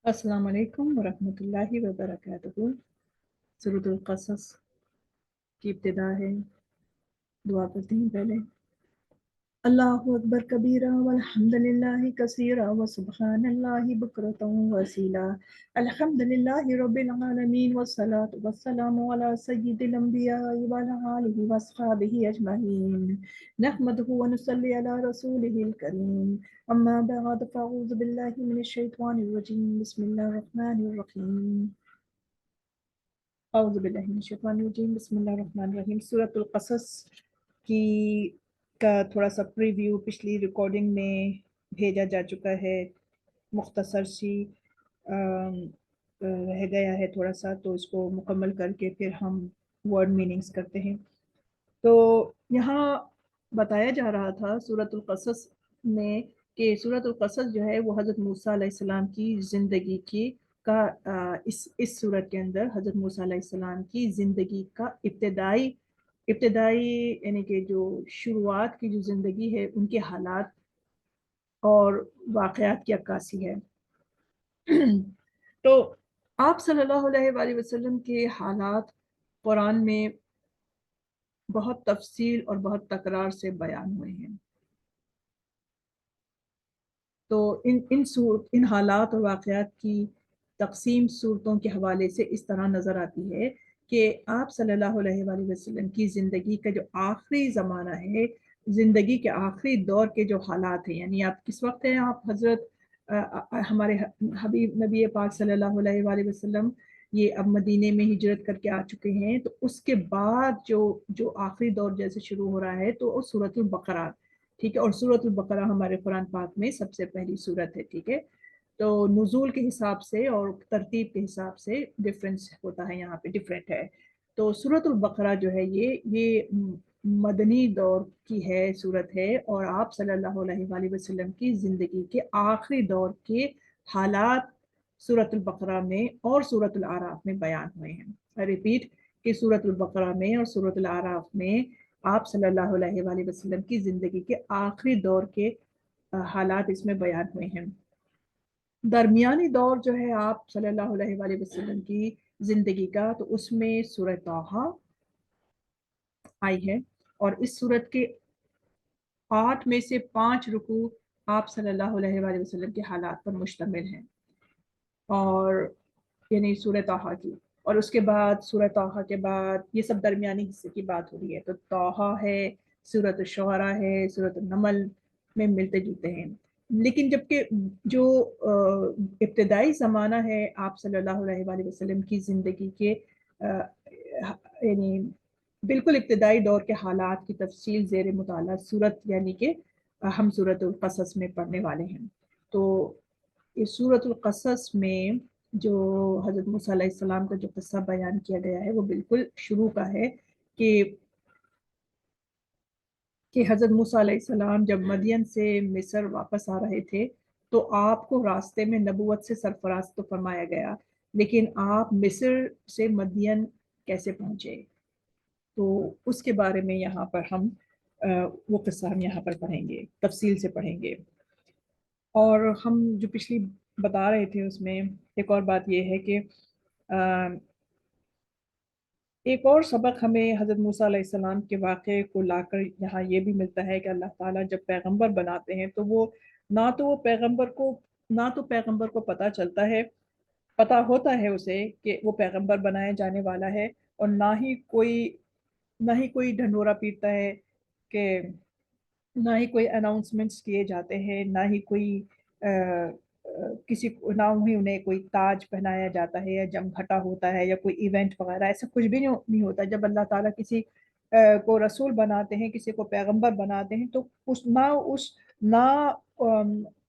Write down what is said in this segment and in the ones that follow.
अस्सलाम वालेकुम वरहमतुल्लाहि वबरकातुहू। सूरतुल क़सस की इब्तिदा है। दुआ करते हैं पहले। अल्लाहु अकबर कबीरा वल्हम्दुलिल्लाहि कसीरा व सुब्हानल्लाहि बुक्रतन व असीला। अल्हम्दुलिल्लाहि रब्बिल आलमीन वस्सलातु वस्सलामु अला सय्यिदिल अंबियाइ व अला आलिहि व अस्हाबिहि अजमईन। नहमदुहु व नुसल्ली अला रसूलिहिल करीम। अम्मा बअद फ़अऊज़ु बिल्लाहि मिनश शैतानिर रजीम। बिस्मिल्लाहिर रहमानिर रहीम। औज़ु बिल्लाहि मिनश शैतानिर रजीम। बिस्मिल्लाहिर रहमानिर रहीम। सूरतुल क़सस की का थोड़ा सा प्रीव्यू पिछली रिकॉर्डिंग में भेजा जा चुका है। मुख्तसर सी रह गया है थोड़ा सा, तो इसको मुकम्मल करके फिर हम वर्ड मीनिंग्स करते हैं। तो यहाँ बताया जा रहा था सूरतुल क़सस में कि सूरतुल क़सस जो है वो हज़रत मूसा अलैहिस्सलाम की ज़िंदगी की का इस सूरत के अंदर हज़रत मूसा अलैहिस्सलाम की ज़िंदगी का इब्तिदाई इब्तिदाई यानी कि जो शुरुआत की जो ज़िंदगी है उनके हालात और वाक़यात की अक्कासी है। तो आप सल्लल्लाहु अलैहि वसल्लम के हालात कुरान में बहुत तफसील और बहुत तकरार से बयान हुए हैं। तो इन हालात और वाक़यात की तक़सीम सूरतों के हवाले से इस तरह नज़र आती है कि आप सल्लल्लाहु अलैहि वसल्लम की ज़िंदगी का जो आखिरी ज़माना है, ज़िंदगी के आखिरी दौर के जो हालात हैं, यानी आप किस वक्त हैं, आप हज़रत हमारे हबीब नबी पाक सल्लल्लाहु अलैहि वसल्लम ये अब मदीने में हिजरत करके आ चुके हैं। तो उसके बाद जो जो आखिरी दौर जैसे शुरू हो रहा है तो वो सूरतुल बकरा, ठीक है। और सूरतुल बकरा हमारे कुरान पाक में सबसे पहली सूरत है, ठीक है। तो नुज़ूल के हिसाब से और तरतीब के हिसाब से डिफरेंस होता है, यहाँ पे डिफरेंट है। तो सूरतुल बकरा जो है ये मदनी दौर की है सूरत है, और आप सल्लल्लाहु अलैहि वसल्लम की ज़िंदगी के आखिरी दौर के हालात सूरतुल बकरा में और सूरतुल आराफ में बयान हुए हैं। रिपीट कि सूरतुल बकरा में और सूरतुल आराफ में आप सल्लल्लाहु अलैहि वसल्लम की ज़िंदगी के आखिरी दौर के हालात इसमें बयान हुए हैं। दरमियानी दौर जो है आप सल्लल्लाहु अलैहि वसल्लम की ज़िंदगी का, तो उसमें सूरह ताहा आई है, और इस सूरत के 8 में से 5 रुकू आप सल्लल्लाहु अलैहि वसल्लम के हालात पर मुश्तमिल हैं, और यानी सूरह ताहा की। और उसके बाद सूरह ताहा के बाद ये सब दरमियानी हिस्से की बात हो रही है। तो ताहा है, सूरत शुअरा है, सूरत नमल में मिलते जुलते हैं। लेकिन जबकि जो इब्तिदाई ज़माना है आप सल्लल्लाहु अलैहि वसल्लम की ज़िंदगी के यानी बिल्कुल इब्तिदाई दौर के हालात की तफसील ज़ेर मुताला सूरत यानी कि हम सूरतुल क़सस में पढ़ने वाले हैं। तो इस सूरतुल क़सस में जो हज़रत मूसा अलैहिस्सलाम का जो किस्सा बयान किया गया है वो बिल्कुल शुरू का है कि हज़रत मूसा अलैहिस्सलाम जब मदियन से मिस्र वापस आ रहे थे, तो आपको रास्ते में नबूवत से सरफराज तो फरमाया गया, लेकिन आप मिस्र से मदियन कैसे पहुँचे, तो उसके बारे में यहाँ पर हम वो किस्सा हम यहाँ पर पढ़ेंगे, तफसील से पढ़ेंगे। और हम जो पिछली बता रहे थे उसमें एक और बात ये है कि अ, एक और सबक हमें हज़रत मूसा अलैहिस्सलाम के वाक़े को लाकर यहाँ ये भी मिलता है कि अल्लाह ताला जब पैगंबर बनाते हैं तो वो ना तो पैगंबर को पता चलता है, पता होता है उसे कि वो पैगंबर बनाया जाने वाला है, और ना ही कोई ढंढोरा पीटता है कि ना ही कोई अनाउंसमेंट्स किए जाते हैं, ना ही कोई किसी को ना ही उन्हें कोई ताज पहनाया जाता है या जमघटा होता है या कोई इवेंट वगैरह, ऐसा कुछ भी नहीं होता। जब अल्लाह ताला किसी को रसूल बनाते हैं, किसी को पैगंबर बनाते हैं, तो ना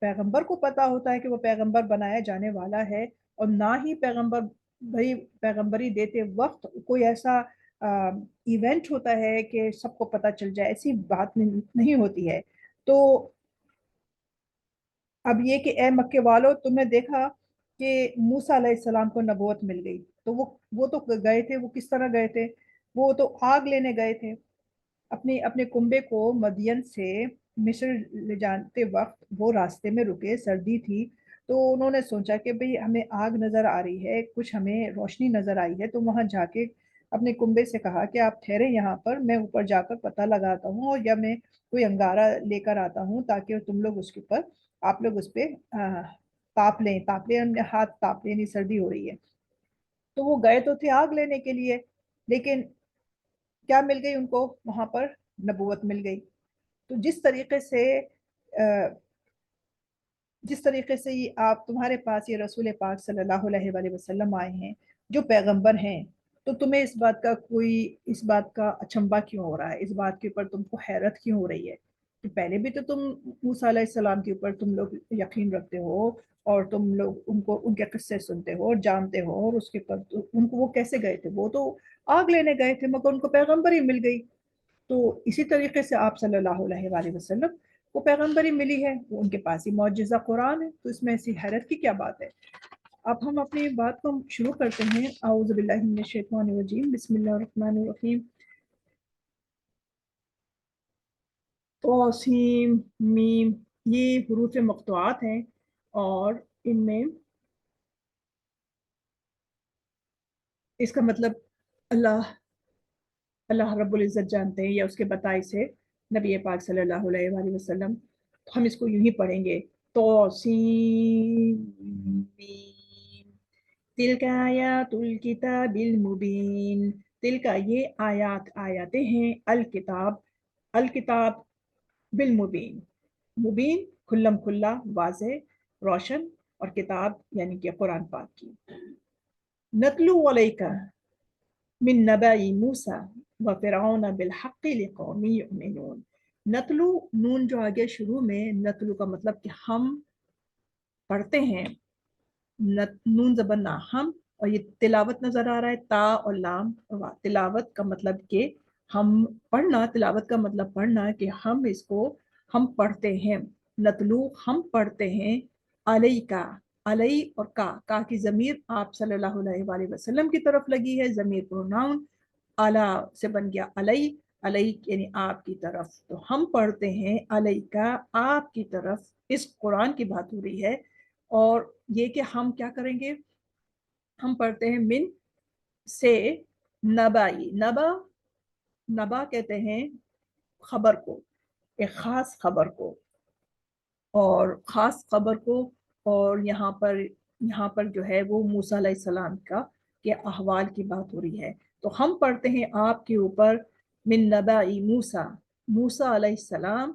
पैगंबर को पता होता है कि वो पैगंबर बनाया जाने वाला है, और ना ही पैगंबर भाई पैगंबरी देते वक्त कोई ऐसा इवेंट होता है कि सबको पता चल जाए, ऐसी बात नहीं होती है। तो अब ये कि ए मक्के वालों, तुमने देखा कि मूसा अलैहिस्सलाम को नबूवत मिल गई, तो वो तो गए थे, वो किस तरह गए थे, वो तो आग लेने गए थे। अपने अपने कुंबे को मदियन से मिस्र ले जाते वक्त वो रास्ते में रुके, सर्दी थी, تو انہوں نے سوچا کہ بھئی ہمیں آگ نظر آ رہی ہے، کچھ ہمیں روشنی نظر آئی ہے، تو وہاں جا کے اپنے کنبے سے کہا کہ آپ ٹھہرے یہاں پر، میں اوپر جا کر پتہ لگاتا ہوں، اور یا میں کوئی انگارہ لے کر آتا ہوں تاکہ تم لوگ اس کے اوپر آپ لوگ اس پہ تاپ لیں، ہاتھ تاپ لیں، یعنی سردی ہو رہی ہے۔ تو وہ گئے تو تھے آگ لینے کے لیے، لیکن کیا مل گئی ان کو وہاں پر؟ نبوت مل گئی۔ تو جس طریقے سے یہ آپ تمہارے پاس یہ رسول پاک صلی اللہ علیہ وآلہ وسلم آئے ہیں جو پیغمبر ہیں، تو تمہیں اس بات کا اچنبھا کیوں ہو رہا ہے، اس بات کے اوپر تم کو حیرت کیوں ہو رہی ہے کہ پہلے بھی تو تم موسیٰ علیہ السلام کے اوپر تم لوگ یقین رکھتے ہو، اور تم لوگ ان کے قصے سنتے ہو اور جانتے ہو، اور اس کے اوپر ان کو وہ کیسے گئے تھے؟ وہ تو آگ لینے گئے تھے، مگر ان کو پیغمبر ہی مل گئی۔ تو اسی طریقے سے آپ صلی اللہ علیہ وآلہ وسلم کو پیغمبری ملی ہے، وہ ان کے پاس ہی معجزہ قرآن ہے، تو اس میں ایسی حیرت کی کیا بات ہے؟ اب ہم اپنی بات کو شروع کرتے ہیں۔ اعوذ باللہ من الشیطان الرجیم، بسم اللہ الرحمن الرحیم۔ طاسیم میم، یہ حروف مقطوعات ہیں، اور ان میں اس کا مطلب اللہ رب العزت جانتے ہیں، یا اس کے بتائی سے نبی پاک صلی اللہ علیہ وآلہ وسلم۔ تو ہم اس کو یوں ہی پڑھیں گے، طاسیم میم، تلک آیات الکتاب المبین۔ تلک یہ آیاتیں ہیں، الکتاب بالمبین، مبین کھلم کھلا، واضح، روشن، اور کتاب یعنی کہ قرآن پاک کی۔ نتلو علیک من نبأ موسیٰ وفرعون بالحق لقوم یؤمنون۔ نتلو، نون جو آگے شروع میں، نتلو کا مطلب کہ ہم پڑھتے ہیں، نون زبر نہ، ہم، اور یہ تلاوت نظر آ رہا ہے، تا اور لام تلاوت کا مطلب کہ ہم پڑھنا، تلاوت کا مطلب پڑھنا، کہ ہم پڑھتے ہیں، نتلو ہم پڑھتے ہیں، علیہ کا، علیہ اور کا کی ضمیر آپ صلی اللہ علیہ وآلہ وسلم کی طرف لگی ہے، ضمیر پروناؤن، اعلی سے بن گیا علیہ، علیہ یعنی آپ کی طرف، تو ہم پڑھتے ہیں علیہ کا، آپ کی طرف، اس قرآن کی بات ہو رہی ہے۔ اور یہ کہ ہم کیا کریں گے، ہم پڑھتے ہیں من سے، نبائی، نبا کہتے ہیں خبر کو، ایک خاص خبر کو، اور خاص خبر کو، اور یہاں پر جو ہے وہ موسیٰ علیہ السلام کے احوال کی بات ہو رہی ہے۔ تو ہم پڑھتے ہیں آپ کے اوپر من نبأ موسیٰ علیہ السلام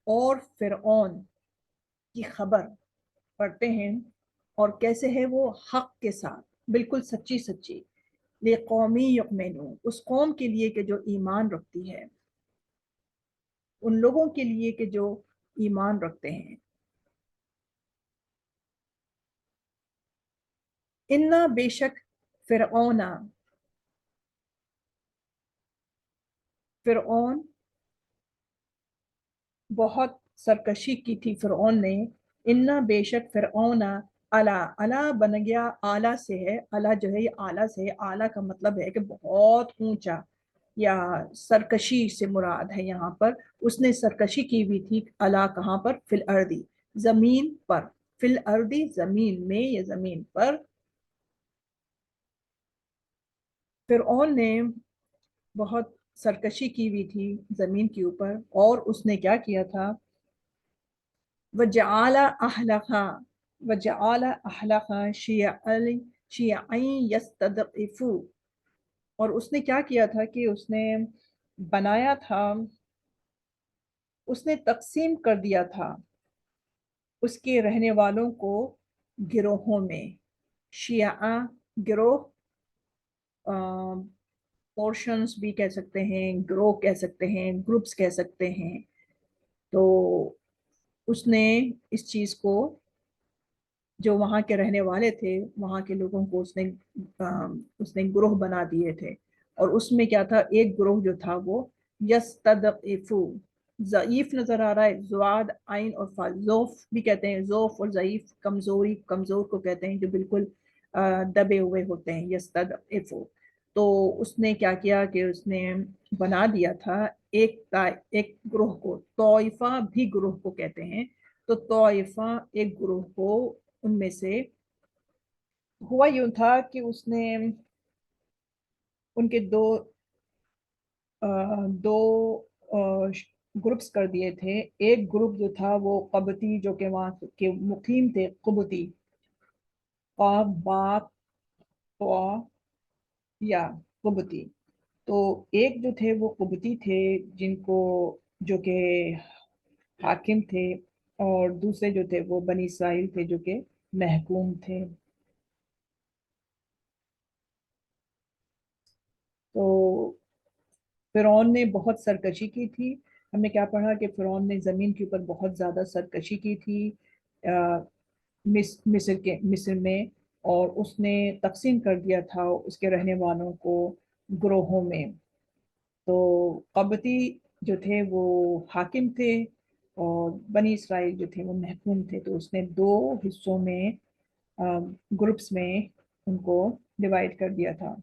اور فرعون کی خبر پڑھتے ہیں، اور کیسے ہے وہ، حق کے ساتھ، بالکل سچی، لقومی یؤمنون، اس قوم کے لیے کہ جو ایمان رکھتی ہے، ان لوگوں کے لیے کہ جو ایمان رکھتے ہیں۔ انا، بے شک، فرعون بہت سرکشی کی تھی فرعون نے، انا بے شک فرعون، اعلیٰ بن گیا اعلیٰ سے ہے، اعلیٰ جو ہے یہ اعلیٰ سے ہے، اعلیٰ کا مطلب ہے کہ بہت اونچا، یا سرکشی سے مراد ہے یہاں پر، اس نے سرکشی کی ہوئی تھی، اعلیٰ کہاں پر، فی الارضی، زمین پر، فی الارضی زمین میں یا زمین پر۔ فرعون نے بہت سرکشی کی ہوئی تھی زمین کے اوپر، اور اس نے کیا کیا تھا، وجعل اہلها شیعا یستضعف، اور اس نے کیا کیا تھا کہ اس نے بنایا تھا، اس نے تقسیم کر دیا تھا اس کے رہنے والوں کو گروہوں میں، شیعہ گروہ، پورشنز بھی کہہ سکتے ہیں، گروہ کہہ سکتے ہیں، گروپس کہہ سکتے ہیں۔ تو اس نے اس چیز کو، جو وہاں کے رہنے والے تھے، وہاں کے لوگوں کو اس نے گروہ بنا دیے تھے، اور اس میں کیا تھا، ایک گروہ جو تھا وہ یستضعف، ضعیف نظر آ رہا ہے، زواد عین اور فا، ضعف بھی کہتے ہیں، ضعف اور ضعیف کمزور کو کہتے ہیں، جو بالکل دبے ہوئے ہوتے ہیں، یستضعف۔ تو اس نے کیا کیا کہ اس نے بنا دیا تھا ایک گروہ کو، طائفہ بھی گروہ کو کہتے ہیں، تو طائفہ ایک گروہ کو ان میں سے ہوا یوں تھا کہ اس نے ان کے دو گروپس کر دیے تھے. ایک گروپ جو تھا وہ قبطی جو کہ وہاں کے مقیم تھے. قبطی قاف با طا یا قبطی. تو ایک جو تھے وہ قبطی تھے جن کو جو کہ حاکم تھے, اور دوسرے جو تھے وہ بنی اسرائیل تھے جو کہ محکوم تھے. تو فرعون نے بہت سرکشی کی تھی. ہم نے کیا پڑھا کہ فرعون نے زمین کے اوپر بہت زیادہ سرکشی کی تھی مصر میں, اور اس نے تقسیم کر دیا تھا اس کے رہنے والوں کو گروہوں میں. تو قبطی جو تھے وہ حاکم تھے اور بنی اسرائیل جو تھے وہ محکوم تھے. تو اس نے دو حصوں میں گروپس میں ان کو ڈیوائڈ کر دیا تھا.